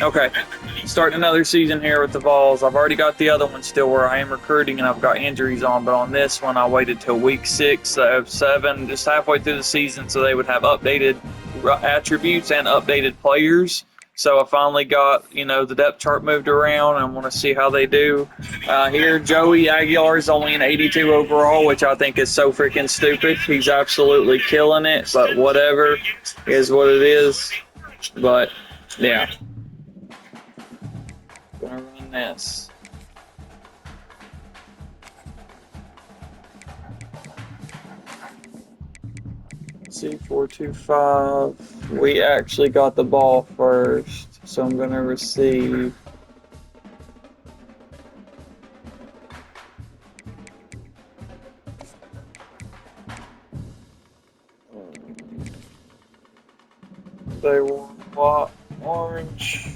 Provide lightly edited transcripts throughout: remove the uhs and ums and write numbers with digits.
Okay, starting another season here with the Vols. I've already got the other one still where I am recruiting and I've got injuries on, but on this one I waited till week 6 of 7, just halfway through the season, so they would have updated attributes and updated players. So I finally got, the depth chart moved around and I want to see how they do. Here, Joey Aguilar is only an 82 overall, which I think is so freaking stupid. He's absolutely killing it, but whatever is what it is. But, yeah. Gonna run this. C425. We actually got the ball first, so I'm gonna receive. They want orange.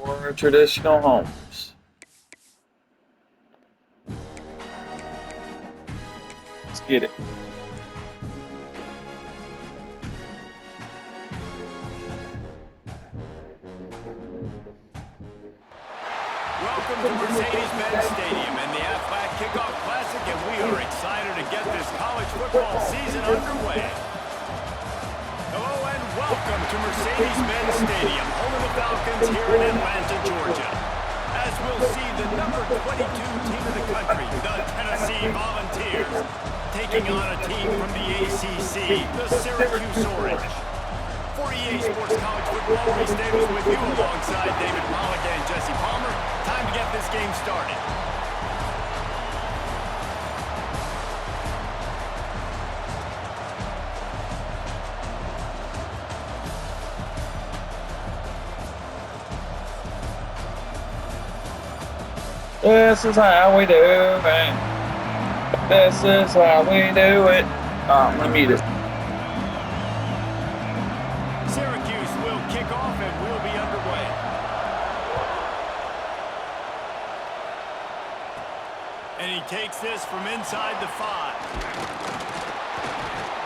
More traditional homes. Let's get it. Welcome to Mercedes-Benz Stadium and the Aflac Kickoff Classic, and we are excited to get this college football season underway. Hello and welcome to Mercedes-Benz Stadium, home of the Falcons here in Atlanta, Georgia. As we'll see, the number 22 team in the country, the Tennessee Volunteers, taking on a team from the ACC, the Syracuse Orange. For EA Sports College Football, Reese Davis with you alongside David Pollock and Jesse Palmer. Time to get this game started. This is how we do it. This is how we do it. I'm gonna mute it. Syracuse will kick off and we'll be underway. And he takes this from inside the 5.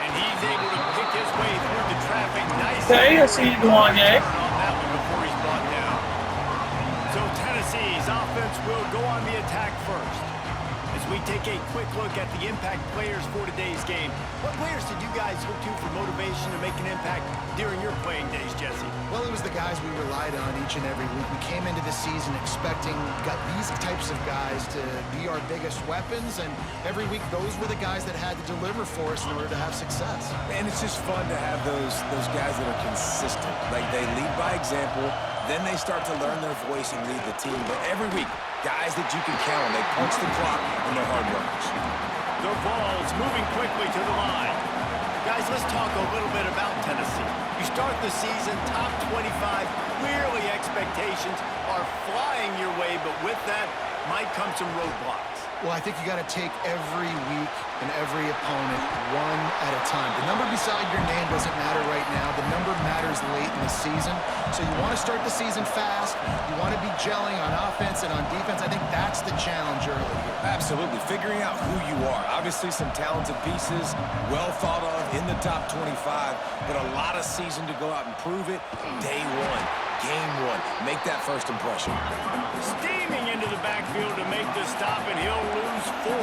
And he's able to pick his way through the traffic nicely. Okay, I see you going, On that one before he's brought down. So Tennessee's offense will go on the attack first. As we take a quick look at the impact players for today's game, what players did you guys look to for motivation to make an impact during your playing days, Jesse? Well, it was the guys we relied on each and every week. We came into the season expecting these types of guys to be our biggest weapons, and every week those were the guys that had to deliver for us in order to have success. And it's just fun to have those guys that are consistent. Like, they lead by example, then they start to learn their voice and lead the team. But every week, guys that you can count on, they punch the clock and they're hard workers. The Vols moving quickly to the line. Guys, let's talk a little bit about Tennessee. You start the season top 25. Clearly expectations are flying your way, but with that might come some roadblocks. Well, I think you got to take every week and every opponent one at a time. The number beside your name doesn't matter right now. The number matters late in the season. So you want to start the season fast. You want to be gelling on offense and on defense. I think that's the challenge early here. Absolutely. Figuring out who you are. Obviously, some talented pieces, well thought of in the top 25, but a lot of season to go out and prove it. Day one, game one. Make that first impression. Steaming into the backfield to make the stop, and he'll lose 4.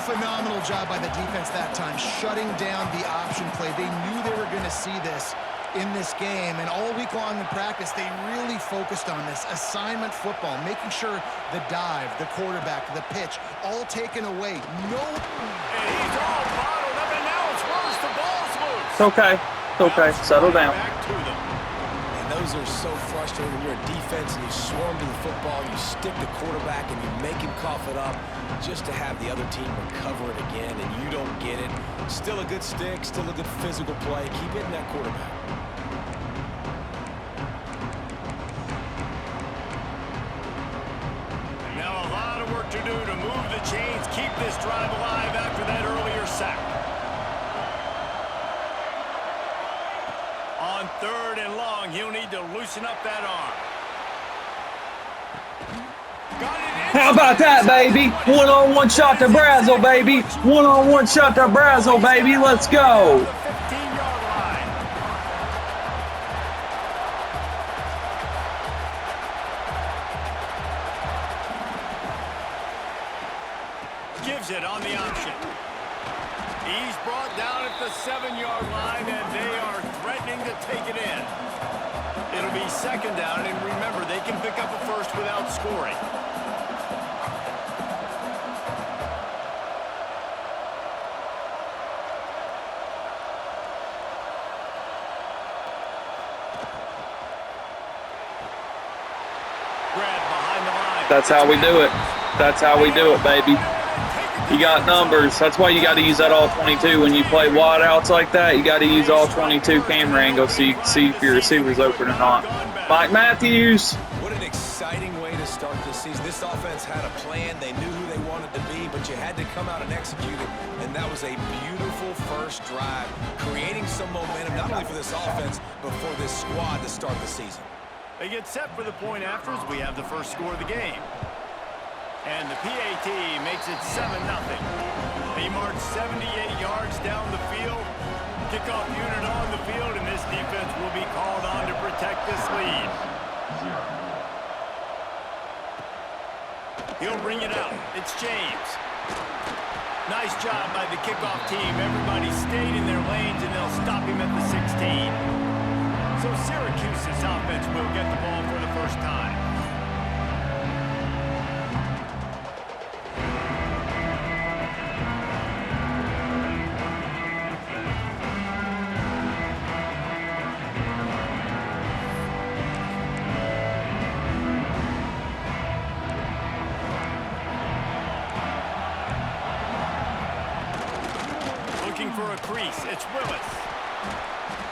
Phenomenal job by the defense that time, shutting down the option play. They knew they were going to see this in this game, and all week long in practice, they really focused on this assignment football, making sure the dive, the quarterback, the pitch, all taken away. No. And he's all bottled up, and now it's worse. The ball's loose. It's okay. It's okay. Settle down. Back to them. And those are so frustrating when you're a defense and you swarm to the football, you stick the quarterback and you make him cough it up just to have the other team recover it again, and you don't get it. Still a good stick, still a good physical play. Keep hitting that quarterback. Now a lot of work to do to move the chains, keep this drive alive after that earlier sack. On 3rd and long, he'll need to loosen up that arm. Got it in. How about that, baby? One-on-one shot to Brazel, baby. One-on-one shot to Brazel, baby. Let's go. The 15-yard line. Gives it on the option. He's brought down at the 7-yard line, and they are threatening to take it in. It'll be second down, and remember, they can pick up a first without scoring. Grab behind the line. That's how we do it. That's how we do it, baby. You got numbers. That's why you got to use that all 22. When you play wide outs like that, you got to use all 22 camera angles so you can see if your receiver's open or not. Mike Matthews. What an exciting way to start this season. This offense had a plan. They knew who they wanted to be, but you had to come out and execute it. And that was a beautiful first drive, creating some momentum, not only for this offense, but for this squad to start the season. They get set for the point afters. We have the first score of the game. And the PAT makes it 7-0. They march 78 yards down the field. Kickoff unit on the field, and this defense will be called on to protect this lead. He'll bring it out. It's James. Nice job by the kickoff team. Everybody stayed in their lanes, and they'll stop him at the 16. So Syracuse's offense will get the ball for the first time. Looking for a crease. It's Willis.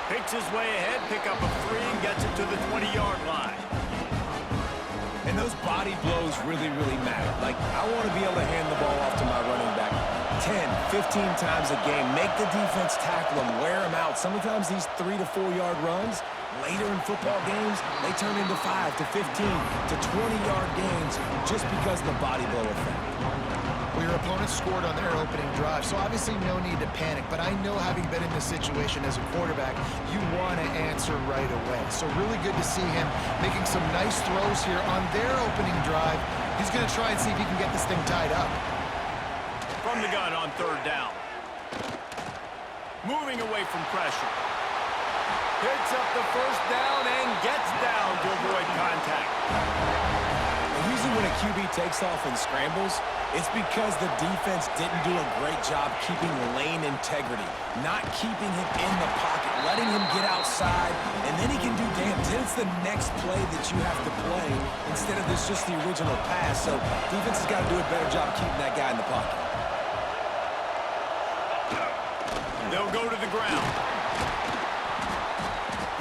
Picks his way ahead, pick up a 3, and gets it to the 20-yard line. And those body blows really, really matter. Like, I want to be able to hand the ball off to my running back 10, 15 times a game. Make the defense tackle them, wear them out. Sometimes these 3 to 4 yard runs, later in football games, they turn into 5 to 15 to 20-yard gains just because of the body blow effect. Well, your opponent scored on their opening drive, so obviously no need to panic. But I know, having been in this situation as a quarterback, you want to answer right away. So really good to see him making some nice throws here on their opening drive. He's going to try and see if he can get this thing tied up. From the gun on third down. Moving away from pressure. Picks up the first down and gets down to avoid contact. Usually when a QB takes off and scrambles, it's because the defense didn't do a great job keeping lane integrity, not keeping him in the pocket, letting him get outside, and then he can do damage. Then it's the next play that you have to play instead of this just the original pass. So defense has got to do a better job keeping that guy in the pocket. They'll go to the ground.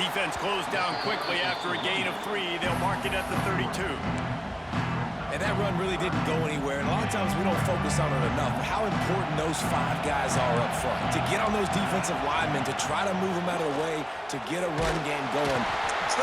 Defense closed down quickly after a gain of 3. They'll mark it at the 32. And that run really didn't go anywhere. And a lot of times we don't focus on it enough. But how important those 5 guys are up front. To get on those defensive linemen, to try to move them out of the way, to get a run game going.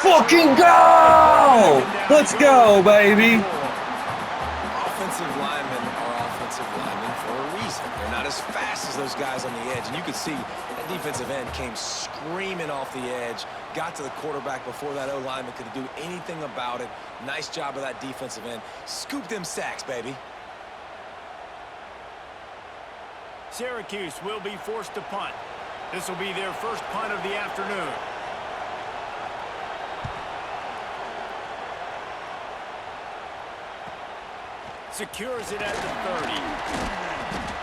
Fucking go! Let's go, baby. Offensive linemen are offensive linemen for a reason. They're not as fast as those guys on the edge. And you can see that defensive end came screaming off the edge, got to the quarterback before that O-lineman could do anything about it. Nice job of that defensive end. Scoop them sacks, baby. Syracuse will be forced to punt. This will be their first punt of the afternoon. Secures it at the 30.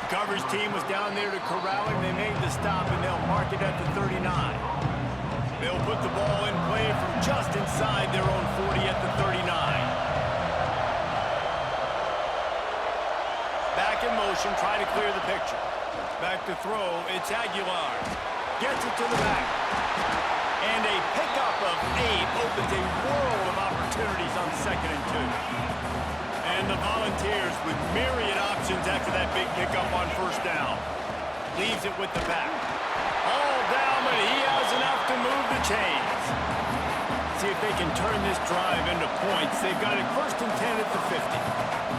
Coverage team was down there to corral him. They made the stop, and they'll mark it at the 39. They'll put the ball in play from just inside their own 40 at the 39. Back in motion, try to clear the picture. Back to throw, it's Aguilar. Gets it to the back. And a pickup of 8 opens a world of opportunities on 2nd and 2. And the Volunteers with myriad options after that big pickup on first down. Leaves it with the back. All down, but he has enough to move the chains. See if they can turn this drive into points. They've got it 1st and 10 at the 50.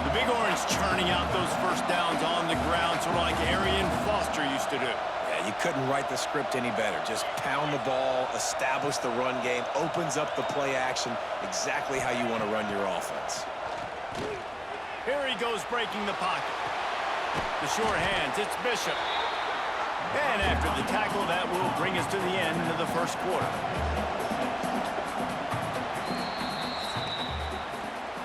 The Big Orange churning out those first downs on the ground, sort of like Arian Foster used to do. Yeah, you couldn't write the script any better. Just pound the ball, establish the run game, opens up the play action, exactly how you want to run your offense. Here he goes breaking the pocket. The short hands, it's Bishop. And after the tackle, that will bring us to the end of the first quarter.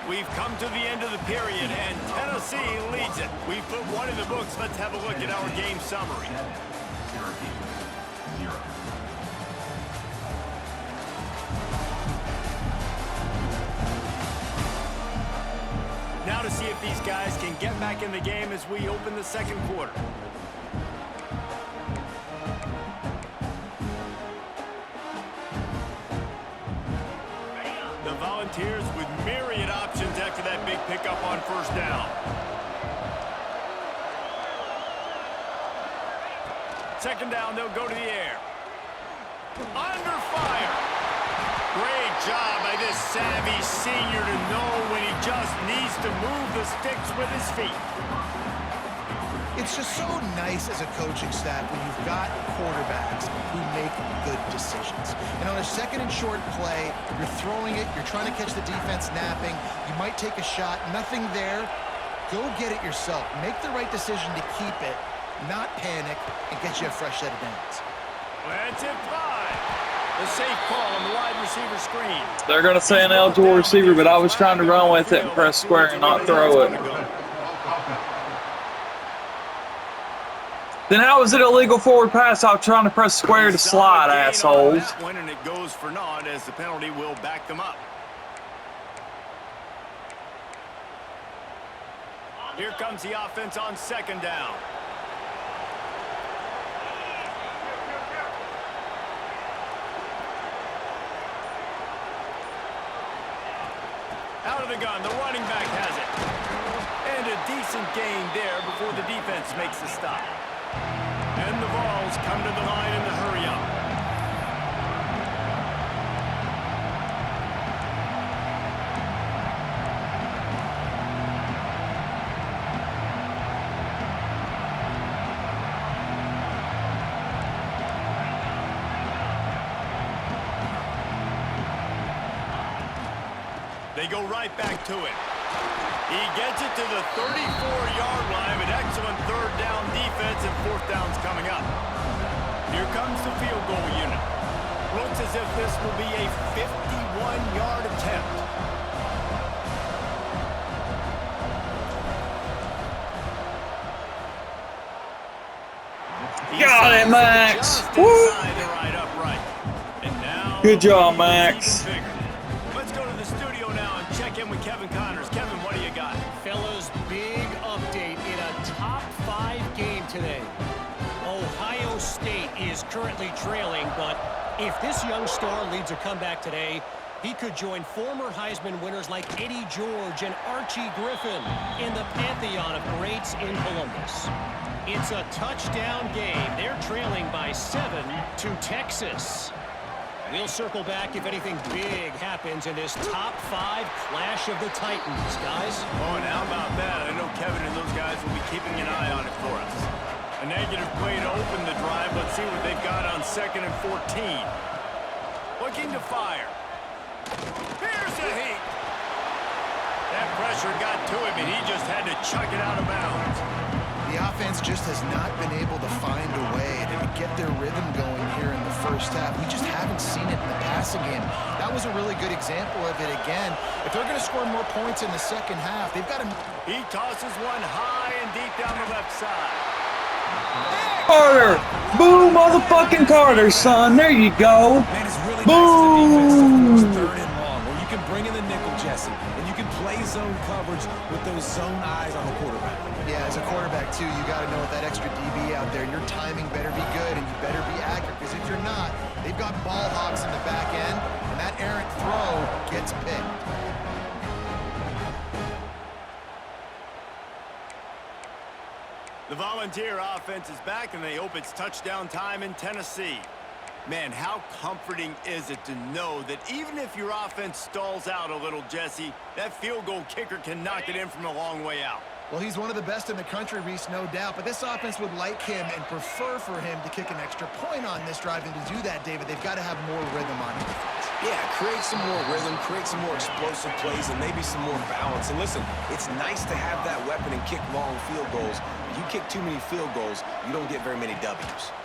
We've come to the end of the period, and Tennessee leads it. We've put one in the books. Let's have a look at our game summary. Syracuse, 0. Now to see if these guys can get back in the game as we open the second quarter. The Volunteers with myriad options after that big pickup on 1st down. Second down, they'll go to the air. Under fire. Great job by this savvy senior to know when he just needs to move the sticks with his feet. It's just so nice as a coaching staff when you've got quarterbacks who make good decisions. And on a 2nd and short play, you're throwing it, you're trying to catch the defense napping, you might take a shot, nothing there. Go get it yourself. Make the right decision to keep it, not panic, and get you a fresh set of downs. That's it, 5. The safe call on the wide receiver screen. They're going to say an eligible receiver, but I was trying to run with it and press square and not throw it. Then how is it a legal forward pass? I'm trying to press square to slide, assholes. And it goes for naught as the penalty will back them up. Here comes the offense on 2nd down. Out of the gun, the running back has it. And a decent gain there before the defense makes the stop. And the Vols come to the line in the hurry-up. They go right back to it. He gets it to the 34-yard line. An excellent 3rd down defense, and 4th down's coming up. Here comes the field goal unit. Looks as if this will be a 51-yard attempt. Got it, Max. Woo. Right upright. And now Good job, Max. Let's go to the studio now and check in with Kevin Connors. Kevin, what do you got? Fellas, big update in a top 5 game today. Ohio State is currently trailing, but if this young star leads a comeback today, he could join former Heisman winners like Eddie George and Archie Griffin in the pantheon of greats in Columbus. It's a touchdown game. They're trailing by 7 to Texas. We'll circle back if anything big happens in this top 5 clash of the Titans, guys. Oh, and how about that? I know Kevin and those guys will be keeping an eye on it for us. A negative play to open the drive. Let's see what they've got on 2nd and 14. Looking to fire. Here's a heat. That pressure got to him, and he just had to chuck it out of bounds. The offense just has not been able to find a way to get their rhythm going here in the first half. We just haven't seen it in the passing game. That was a really good example of it again. If they're going to score more points in the second half, they've got to... He tosses one high and deep down the left side. Carter! Boom, motherfucking Carter, son. There you go. Man, it's really Boom! nice on the defensive 3rd and long, where you can bring in the nickel, Jesse, and you can play zone coverage with those zone eyes on the quarterback. Yeah, as a quarterback, too, you got to know with that extra DB out there, your timing better be good and you better be accurate, because if you're not, they've got ball hawks in the back end, and that errant throw gets picked. The Volunteer offense is back, and they hope it's touchdown time in Tennessee. Man, how comforting is it to know that even if your offense stalls out a little, Jesse, that field goal kicker can knock it in from a long way out. Well, he's one of the best in the country, Reese, no doubt. But this offense would like him and prefer for him to kick an extra point on this drive. And to do that, David, they've got to have more rhythm on defense. Yeah, create some more rhythm, create some more explosive plays, and maybe some more balance. And listen, it's nice to have that weapon and kick long field goals. If you kick too many field goals, you don't get very many W's.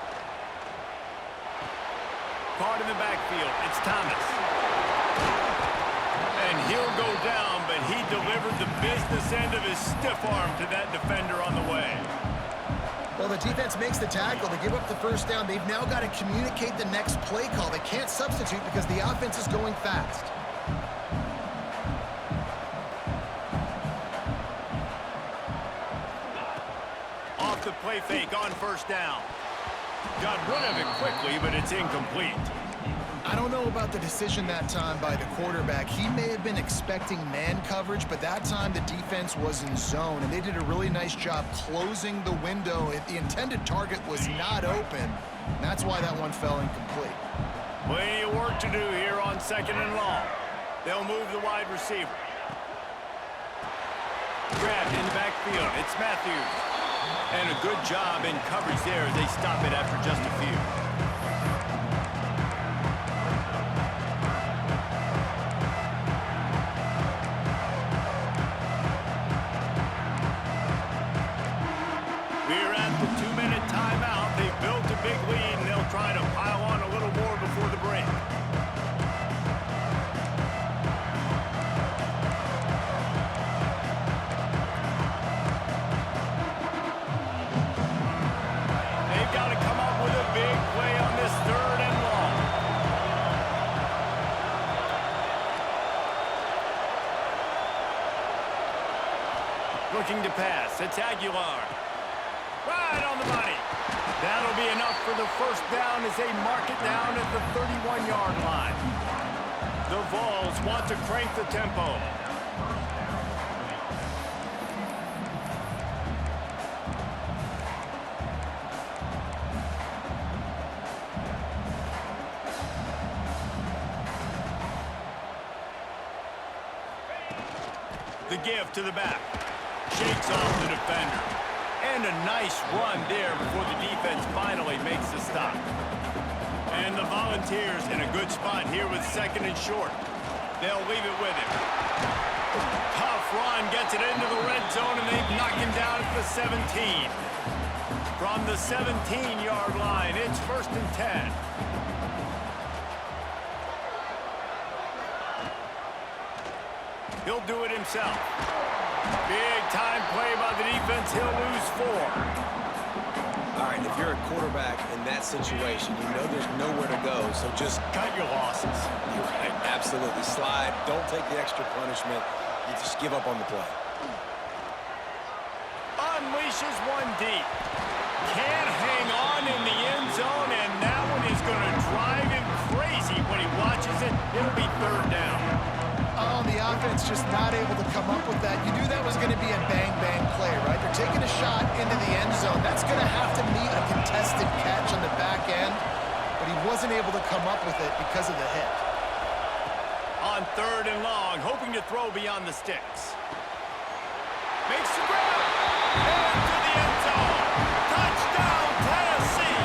Caught in the backfield, it's Thomas. And he'll go down, but he delivered the business end of his stiff arm to that defender on the way. Well, the defense makes the tackle. They give up the first down. They've now got to communicate the next play call. They can't substitute because the offense is going fast. Off the play fake on first down. Got rid of it quickly, but it's incomplete. I don't know about the decision that time by the quarterback. He may have been expecting man coverage, but that time the defense was in zone, and they did a really nice job closing the window. If the intended target was not open, that's why that one fell incomplete. Plenty of work to do here on 2nd and long. They'll move the wide receiver. Grabbed in the backfield. It's Matthews. And a good job in coverage there as they stop it after just a few. We're at the 2-minute timeout. They've built a big lead, and they'll try to pile on a little more before the break. They've got to come up with a big play on this 3rd and long. Looking to pass. It's Aguilar. Right on the money. That'll be enough for the first down as they mark it down at the 31-yard line. The Vols want to crank the tempo. The give to the back. Shakes off the defender. And a nice run there before the defense finally makes the stop. And the Volunteers in a good spot here with 2nd and short. They'll leave it with him. Tough run, gets it into the red zone, and they've knocked him down at the 17. From the 17-yard line, it's 1st and 10. He'll do it himself. Big time play by the defense. He'll lose 4. All right, if you're a quarterback in that situation, you know there's nowhere to go, so just Cut your losses. You're right, absolutely. Slide. Don't take the extra punishment. You just give up on the play. Unleashes one deep. Can't hang on in the end zone, and that one is going to drive him crazy when he watches it. It'll be 3rd down. Oh, the offense just not able to come up with that. You knew that was going to be a bang-bang play, right? They're taking a shot into the end zone. That's going to have to meet a contested catch on the back end, but he wasn't able to come up with it because of the hit. On 3rd and long, hoping to throw beyond the sticks. Makes the grab. And to the end zone. Touchdown, Tennessee.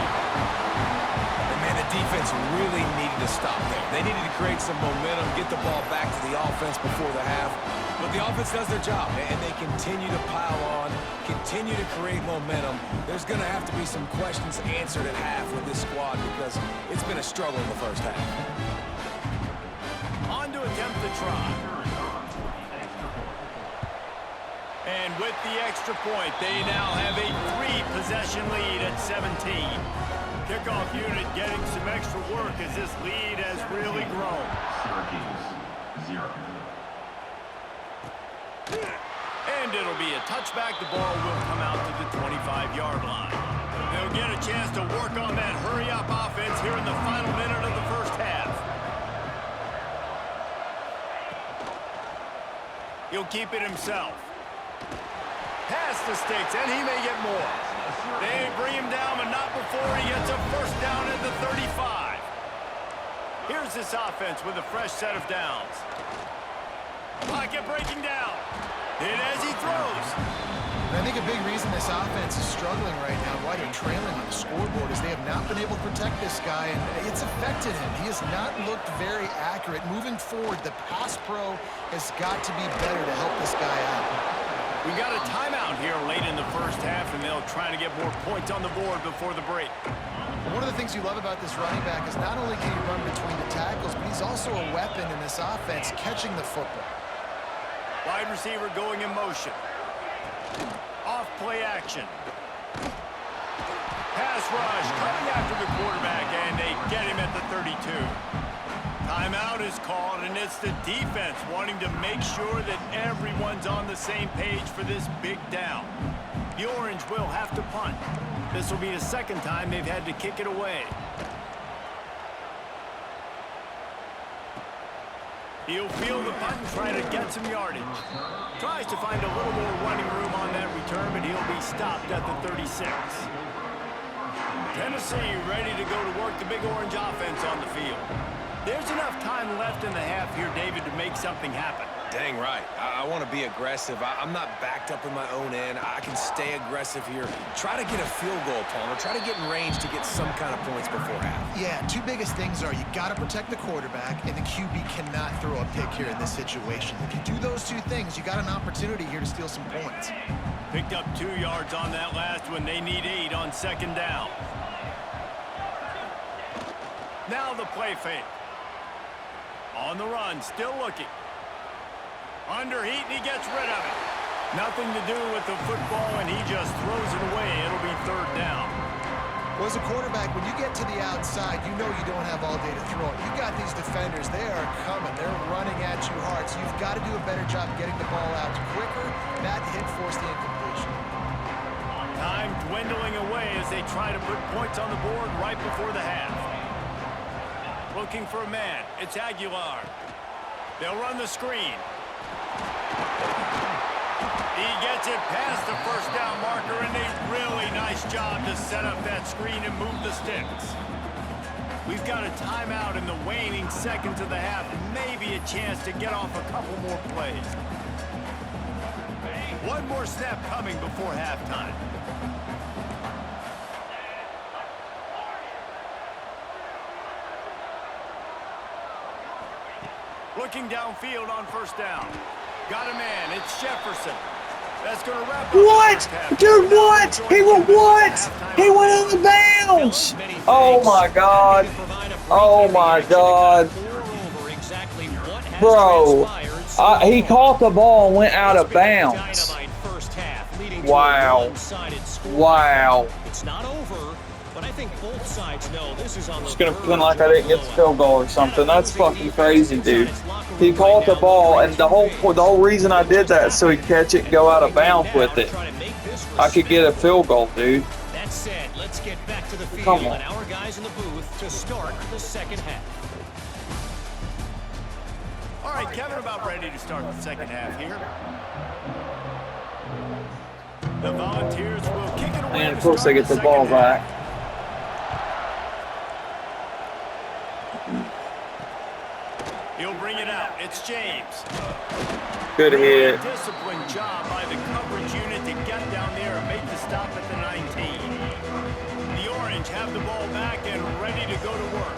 And man, the defense really needed to stop there. They needed to create some momentum, get the ball back to the offense before the half. But the offense does their job, and they continue to pile on, continue to create momentum. There's going to have to be some questions answered at half with this squad because it's been a struggle in the first half. On to attempt the try. And with the extra point, they now have a 3-possession lead at 17. Kickoff unit getting some extra work as this lead has really grown. Syracuse, 0. And it'll be a touchback. The ball will come out to the 25-yard line. They'll get a chance to work on that hurry-up offense here in the final minute of the first half. He'll keep it himself. Past the sticks, and he may get more. They bring him down, but not before he gets a first down at the 35. Here's this offense with a fresh set of downs. Pocket breaking down. Hit as he throws. And I think a big reason this offense is struggling right now, why they're trailing on the scoreboard, is they have not been able to protect this guy, and it's affected him. He has not looked very accurate. Moving forward, the pass pro has got to be better to help this guy out. We got a timeout here late in the first half, and they'll try to get more points on the board before the break. And one of the things you love about this running back is not only can he run between the tackles, but he's also a weapon in this offense, catching the football. Wide receiver going in motion. Off play action. Pass rush coming after the quarterback, and they get him at the 32. Timeout is called, and it's the defense wanting to make sure that everyone's on the same page for this big down. The Orange will have to punt. This will be the second time they've had to kick it away. He'll field the punt and try to get some yardage. Tries to find a little more running room on that return, but he'll be stopped at the 36. Tennessee ready to go to work the Big Orange offense on the field. There's enough time left in the half here, David, to make something happen. Dang right. I want to be aggressive. I'm not backed up in my own end. I can stay aggressive here. Try to get a field goal, Palmer. Try to get in range to get some kind of points before half. Yeah, two biggest things are you got to protect the quarterback, and the QB cannot throw a pick here in this situation. If you do those two things, you got an opportunity here to steal some points. Picked up 2 yards on that last one. They need 8 on second down. Now the play fake. On the run, still looking. Under heat, and he gets rid of it. Nothing to do with the football, and he just throws it away. It'll be third down. Well, as a quarterback, when you get to the outside, you know you don't have all day to throw it. You got these defenders. They are coming. They're running at you hard, so you've got to do a better job getting the ball out quicker. That hit forced the incompletion. Time dwindling away as they try to put points on the board right before the half. Looking for a man. It's Aguilar. They'll run the screen. He gets it past the first down marker, and a really nice job to set up that screen and move the sticks. We've got a timeout in the waning seconds of the half. Maybe a chance to get off a couple more plays. One more snap coming before halftime. Looking downfield on first down. Got a man. It's Jefferson. That's going to wrap up. What? Dude, what? He went what? He went in the bounds. Oh, my God. Oh, my God. Bro, he caught the ball and went out of bounds. Wow. Wow. It's not over, but I think both sides know this is on the Just gonna pretend like I didn't get the field goal or something. That's fucking crazy, dude. He caught the ball, and the whole reason I did that is so he'd catch it and go out of bounds with it. I could get a field goal, dude. That said, let's get back to the field Come on. and our guys in the booth to start the second half. All right, Kevin, about ready to start the second half here. The Volunteers will kick it away. And of course they get the ball back. He'll bring it out. It's James. Good hit. Disciplined job by the coverage unit to get down there and make the stop at the 19. The Orange have the ball back and ready to go to work.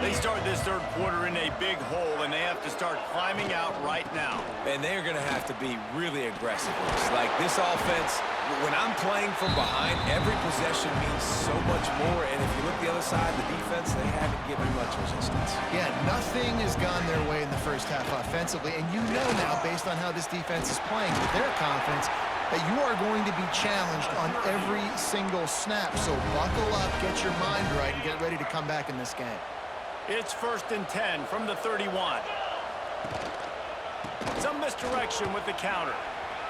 They start this third quarter in a big hole, and they have to start climbing out right now. And they're going to have to be really aggressive with this. Like this offense, when I'm playing from behind, every possession means so much more. And if you look the other side, the defense, they haven't given much resistance. Yeah, nothing has gone their way in the first half offensively, and you know now, based on how this defense is playing, with their confidence, that you are going to be challenged on every single snap. So buckle up, get your mind right, and get ready to come back in this game. It's 1st and 10 from the 31. Some misdirection with the counter.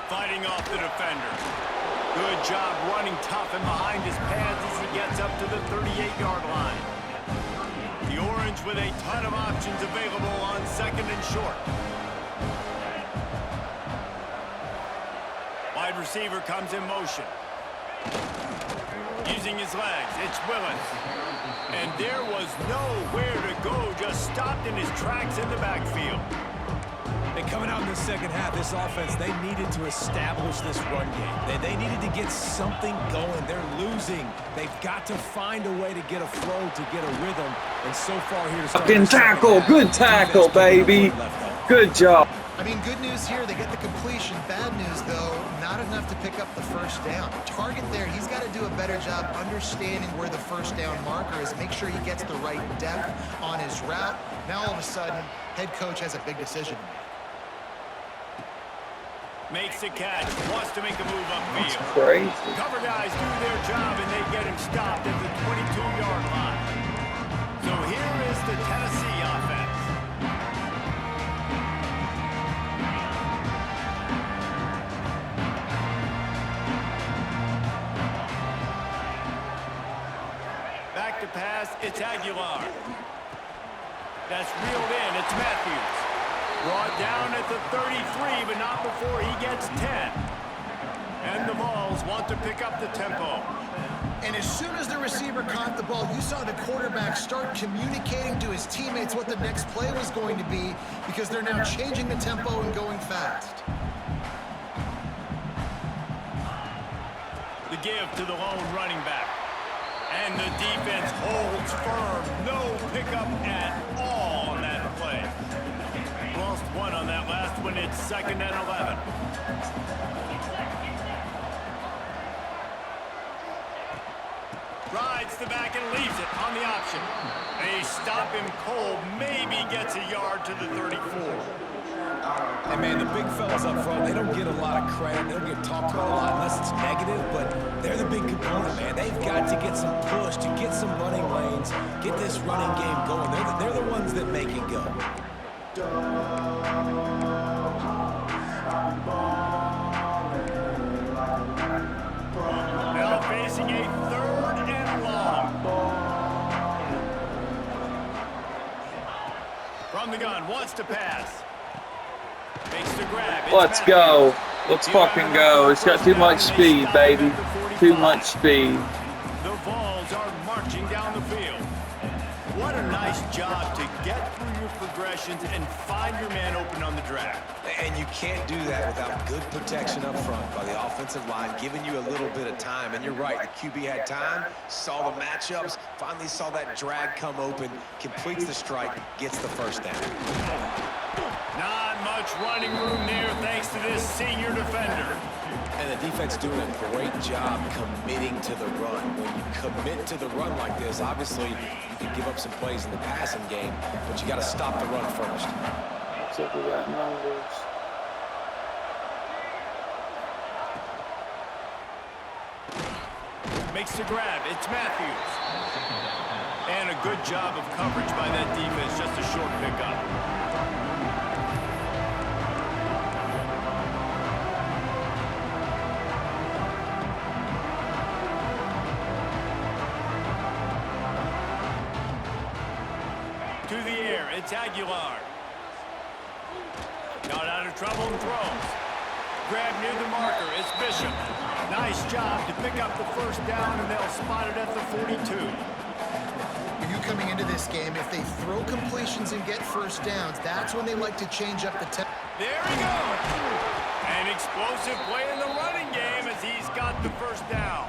Fighting off the defender. Good job running tough and behind his pads as he gets up to the 38-yard line. The Orange with a ton of options available on second and short. Wide receiver comes in motion. Using his legs, it's Willis. And there was nowhere to go, just stopped in his tracks in the backfield. And coming out in the second half, this offense, they needed to establish this run game. They needed to get something going. They're losing. They've got to find a way to get a flow, to get a rhythm. And so far here to start Fucking tackle. Good tackle, baby. Good job. I mean, good news here, they get the completion. Bad news, though, not enough to pick up the first down. Target there, he's got to do a better job understanding where the first down marker is, make sure he gets the right depth on his route. Now, all of a sudden, head coach has a big decision to make. Makes the catch, wants to make a move upfield. That's crazy. Cover guys do their job, and they get him stopped at the 22-yard line. So here is the Tennessee offense. Back to pass, it's Aguilar. That's reeled in, it's Matthews. Brought down at the 33, but not before he gets 10. And the Vols want to pick up the tempo. And as soon as the receiver caught the ball, you saw the quarterback start communicating to his teammates what the next play was going to be, because they're now changing the tempo and going fast. The give to the lone running back. And the defense holds firm. No pickup at all on that play. Lost one on that last one. It's 2nd and 11. Rides the back and leaves it on the option. They stop him cold. Maybe gets a yard to the 34. And, man, the big fellas up front, they don't get a lot of credit. They don't get talked about a lot unless it's negative, but they're the big component, man. They've got to get some push, to get some running lanes, get this running game going. They're the ones that make it go. Now facing a 3rd and long. From the gun, wants to pass. Makes the grab. It's Let's Matthews. go. Let's fucking go. It's got too much speed, baby. Too much speed. The Vols are marching down the field. What a nice job to get through your progressions and find your man open on the drag. And you can't do that without good protection up front by the offensive line, giving you a little bit of time. And you're right, the QB had time, saw the matchups, finally saw that drag come open, completes the strike, gets the first down. Not much running room there thanks to this senior defender. And the defense doing a great job committing to the run. When you commit to the run like this, obviously you can give up some plays in the passing game, but you got to stop the run first. Except for that numbers. Makes the grab. It's Matthews. And a good job of coverage by that defense. Just a short pickup. To the air. It's Aguilar. Got out of trouble and throws. Grab near the marker. It's Bishop. Nice job to pick up the first down, and they'll spot it at the 42. You coming into this game, if they throw completions and get first downs, that's when they like to change up the tempo. There he goes. An explosive play in the running game as he's got the first down.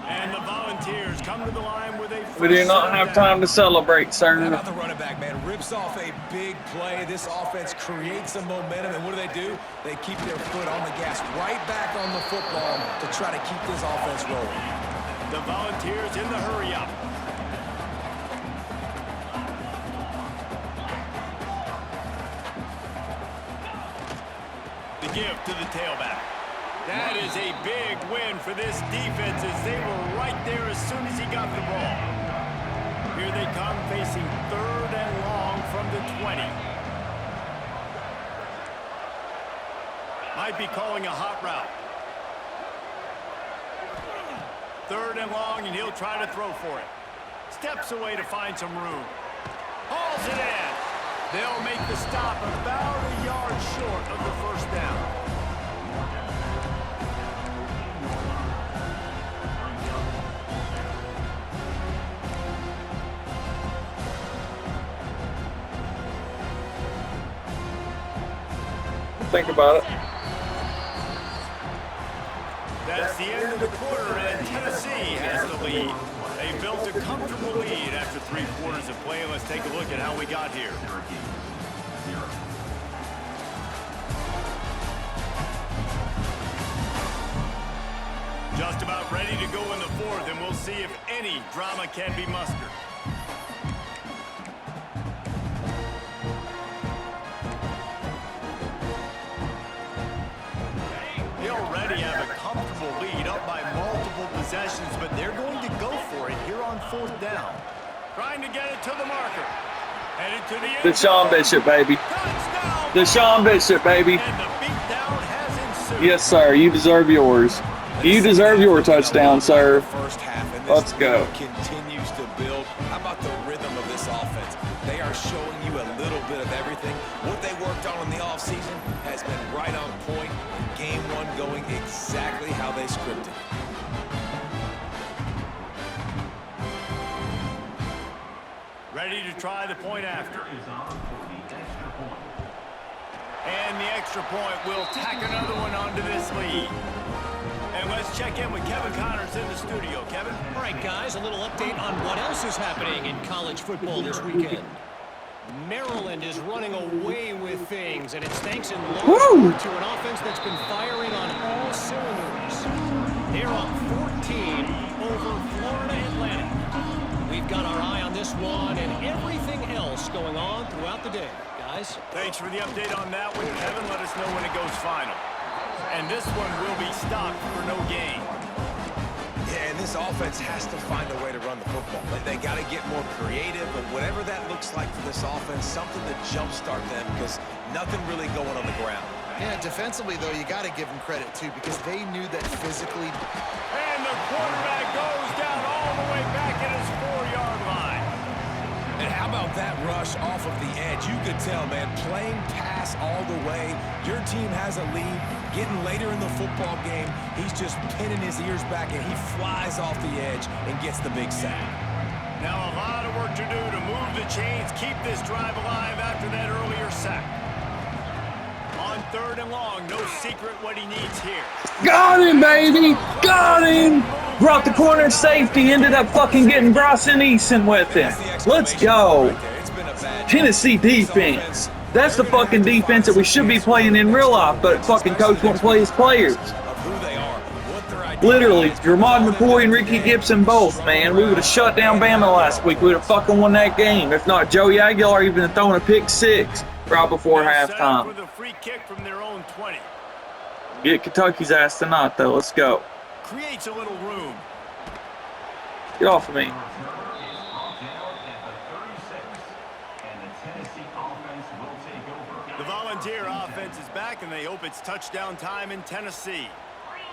And the Volunteers come to the line with a first We do not have time to celebrate, How sir. about the running back, man? Rips off a big play. This offense creates some momentum, and what do? They keep their foot on the gas, right back on the football to try to keep this offense rolling. The Volunteers in the hurry-up. The give to the tailback. That is a big win for this defense as they were right there as soon as he got the ball. Here they come facing 3rd and long from the 20. Might be calling a hot route. 3rd and long, and he'll try to throw for it. Steps away to find some room. Hauls it in. They'll make the stop about a yard short of the first down. Think about it. That's the end of the quarter, and Tennessee has the lead. They built a comfortable lead after 3 quarters of play. Let's take a look at how we got here. Syracuse, 0. Just about ready to go in the 4th, and we'll see if any drama can be mustered. They already have a comfortable lead, up by multiple possessions, but they're going to go for it here on 4th down. Trying to get it to the marker. Headed to the end Deshaun Bishop, baby. Touchdown! Deshaun Bishop, baby. And the beatdown has ensued. Yes, sir. You deserve yours. You deserve your touchdown, sir. First half, and this Let's go. lead continues to build. How about the rhythm of this offense? They are showing you a little bit of everything. What they worked on in the offseason has been right on point. And game 1 going exactly how they scripted. Ready to try the point after. Is on for the extra point. And the extra point will tack another one onto this lead. And let's check in with Kevin Connors in the studio. Kevin? All right, guys, a little update on what else is happening in college football this weekend. Maryland is running away with things, and it's thanks in large part to an offense that's been firing on all cylinders. They're up 14 over Florida Atlantic. We've got our eye on this one and everything else going on throughout the day, guys. Thanks for the update on that one, Kevin. Let us know when it goes final. And this one will be stopped for no gain. Yeah, and this offense has to find a way to run the football. They got to get more creative, but whatever that looks like for this offense, something to jumpstart them because nothing really going on the ground. Yeah, defensively, though, you got to give them credit, too, because they knew that physically. And the quarterback goes down all the way back at his 4-yard line. And how about that rush off of the edge? You could tell, man, playing pass all the way. Your team has a lead. Getting later in the football game, he's just pinning his ears back, and he flies off the edge and gets the big sack. Now a lot of work to do to move the chains, keep this drive alive after that earlier sack. On 3rd and long, no secret what he needs here. Got him, baby. Got him. Brought the corner safety. Ended up fucking getting Bryson Eason with him. Let's go. Tennessee defense. That's the fucking defense that we should be playing in real life, but fucking coach won't play his players. Literally, Jermod McCoy and Ricky Gibson both, man. We would have shut down Bama last week. We would have fucking won that game. If not, Joey Aguilar even throwing a pick 6 right before halftime. With a free kick from their own 20. Get Kentucky's ass tonight, though. Let's go. Creates a little room. Get off of me. Turner is brought down at the 36, and the Tennessee offense will take over. The Volunteer offense is back, and they hope it's touchdown time in Tennessee.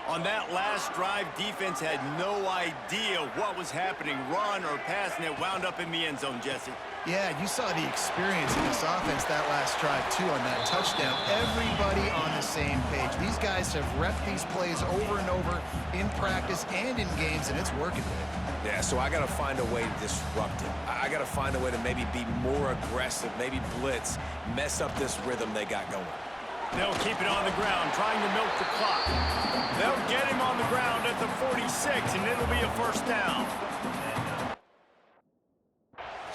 On that last drive, defense had no idea what was happening, run or pass, and it wound up in the end zone, Jesse. Yeah, you saw the experience in this offense that last drive, too, on that touchdown. Everybody on the same page. These guys have repped these plays over and over in practice and in games, and it's working. Yeah, so I got to find a way to disrupt it. I got to find a way to maybe be more aggressive, maybe blitz, mess up this rhythm they got going. They'll keep it on the ground, trying to milk the clock. They'll get him on the ground at the 46, and it'll be a 1st down.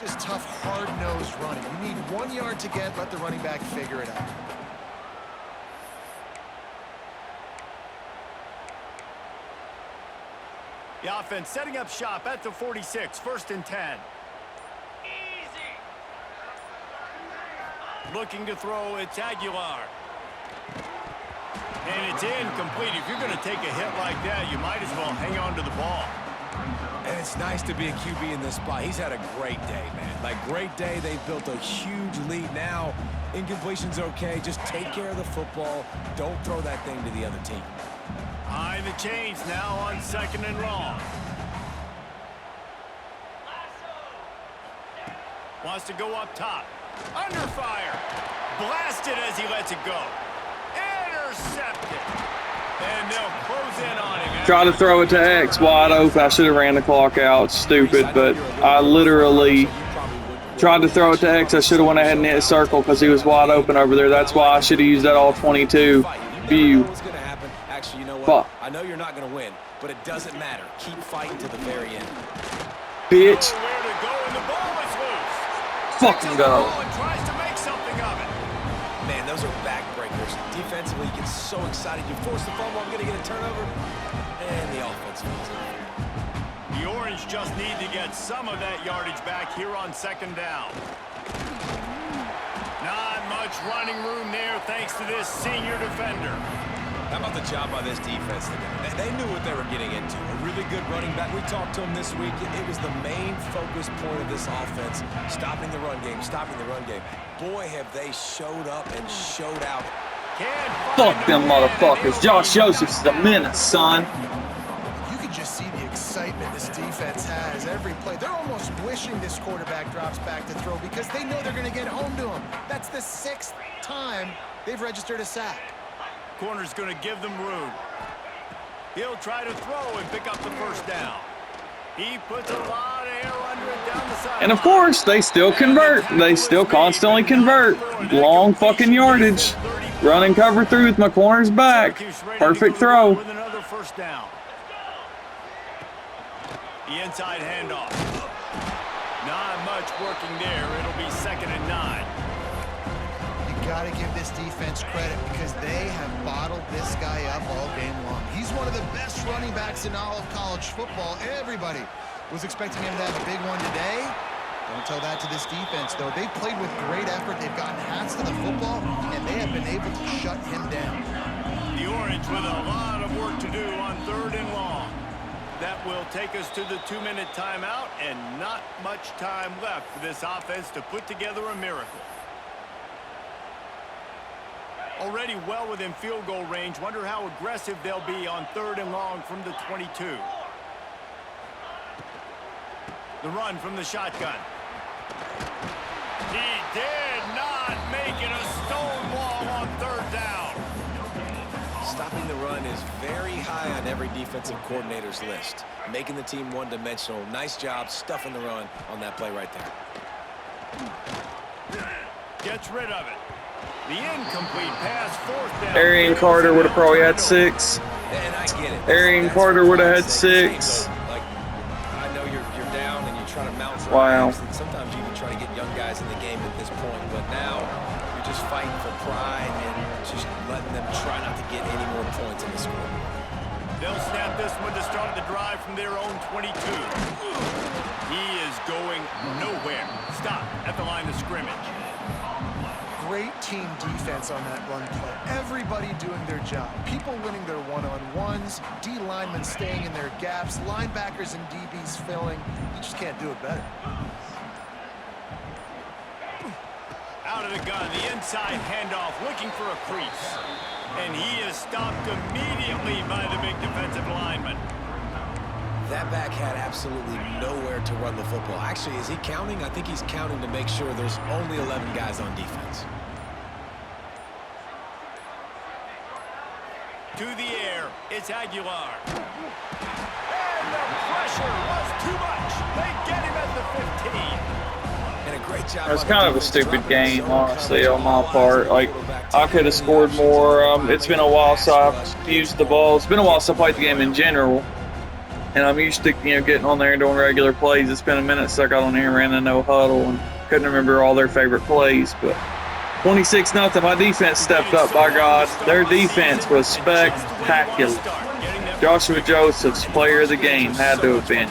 Just tough, hard-nosed running. You need 1 yard to get, let the running back figure it out. The offense setting up shop at the 46, 1st and 10. Looking to throw, it's Aguilar. And it's incomplete. If you're going to take a hit like that, you might as well hang on to the ball. And it's nice to be a QB in this spot. He's had a great day, man. Like, great day. They've built a huge lead. Now, incompletion's okay. Just take care of the football. Don't throw that thing to the other team. High the chains now on 2nd and long. Wants to go up top. Under fire. Blasted as he lets it go. Intercepted. And they'll close in on him. Try to throw it to X wide open. I should have ran the clock out. Stupid, but I literally Tried to throw it to X. I should have went ahead and hit a circle because he was wide open over there. That's why I should have used that all 22 view. Actually, you know what? Fuck. I know you're not going to win, but it doesn't matter. Keep fighting to the very end. Bitch. Nowhere to go, and the ball is loose. Fucking go. And tries to make something of it. Man, those are backbreakers. Defensively, you get so excited. You force the fumble, I'm going to get a turnover. And the offense falls in. The Orange just need to get some of that yardage back here on second down. Not much running room there thanks to this senior defender. How about the job by this defense today? They knew what they were getting into. A really good running back. We talked to him this week. It was the main focus point of this offense. Stopping the run game, stopping the run game. Boy, have they showed up and showed out. Fuck them motherfuckers. Josh Joseph's is a menace, son. You can just see the excitement this defense has every play. They're almost wishing this quarterback drops back to throw because they know they're going to get home to him. That's the 6th time they've registered a sack. Corner's going to give them room. He'll try to throw and pick up the first down. He puts a lot of air under it down the side. And of course, they still convert. They still constantly convert. Long fucking yardage. Run and cover through with my corners back. Perfect throw. With another first down. The inside handoff. Not much working there. It'll be 2nd and 9. Got to give this defense credit because they have bottled this guy up all game long. He's one of the best running backs in all of college football. Everybody was expecting him to have a big one today. Don't tell that to this defense, though. They've played with great effort. They've gotten hats to the football, and they have been able to shut him down. The Orange with a lot of work to do on 3rd and long. That will take us to the 2-minute timeout, and not much time left for this offense to put together a miracle. Already well within field goal range. Wonder how aggressive they'll be on 3rd and long from the 22. The run from the shotgun. He did not make it a stonewall on 3rd down. Stopping the run is very high on every defensive coordinator's list. Making the team one-dimensional. Nice job stuffing the run on that play right there. Gets rid of it. The incomplete pass, 4th down. Arian Carter would have probably had 6. And I get it. Arian Carter would have had 6. Like, I know you're down and you're trying to mount. Wow. And sometimes you even try to get young guys in the game at this point, but now you're just fighting for pride and just letting them try not to get any more points in the scoreboard. They'll snap this one to start the drive from their own 22. He is going nowhere. Stop at the line of scrimmage. Great team defense on that run play. Everybody doing their job. People winning their one-on-ones, D linemen staying in their gaps, linebackers and DBs filling. You just can't do it better. Out of the gun, the inside handoff, looking for a crease. And he is stopped immediately by the big defensive lineman. That back had absolutely nowhere to run the football. Actually, is he counting? I think he's counting to make sure there's only 11 guys on defense. To the air, it's Aguilar. And the pressure was too much. They get him at the 15. And a great job. It was kind of a stupid game, honestly, on my part. Like, I could have scored more. It's been a while since I've used the ball. It's been a while since I played the game in general. And I'm used to, getting on there and doing regular plays. It's been a minute since I got on there and ran a no huddle and couldn't remember all their favorite plays. But 26-0, my defense stepped up, by God. Their defense was spectacular. Joshua Joseph's player of the game had to have been.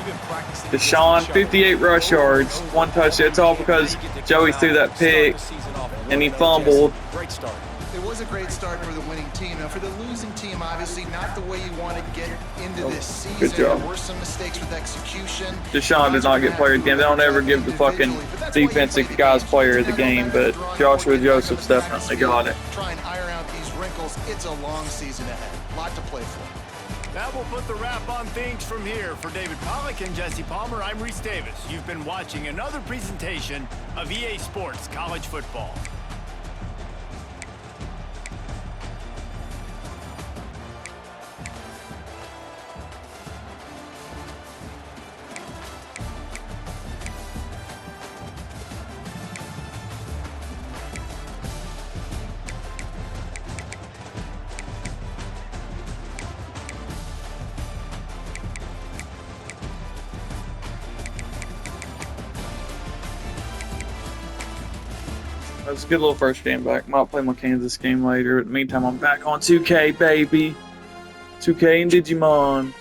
Deshaun, 58 rush yards, 1 touchdown. It's all because Joey threw that pick and he fumbled. Great start. It was a great start for the winning team. Now, for the losing team, obviously not the way you want to get into this season. Good job. There were some mistakes with execution. Deshaun did not get player of the game. They don't ever give the fucking defensive guys player of the game, but Joshua Joseph's definitely got it. Try and iron out these wrinkles. It's a long season ahead. A lot to play for. That will put the wrap on things from here. For David Pollack and Jesse Palmer, I'm Reese Davis. You've been watching another presentation of EA Sports College Football. That was a good little first game back. Might play my Kansas game later. In the meantime, I'm back on 2K, baby. 2K and Digimon.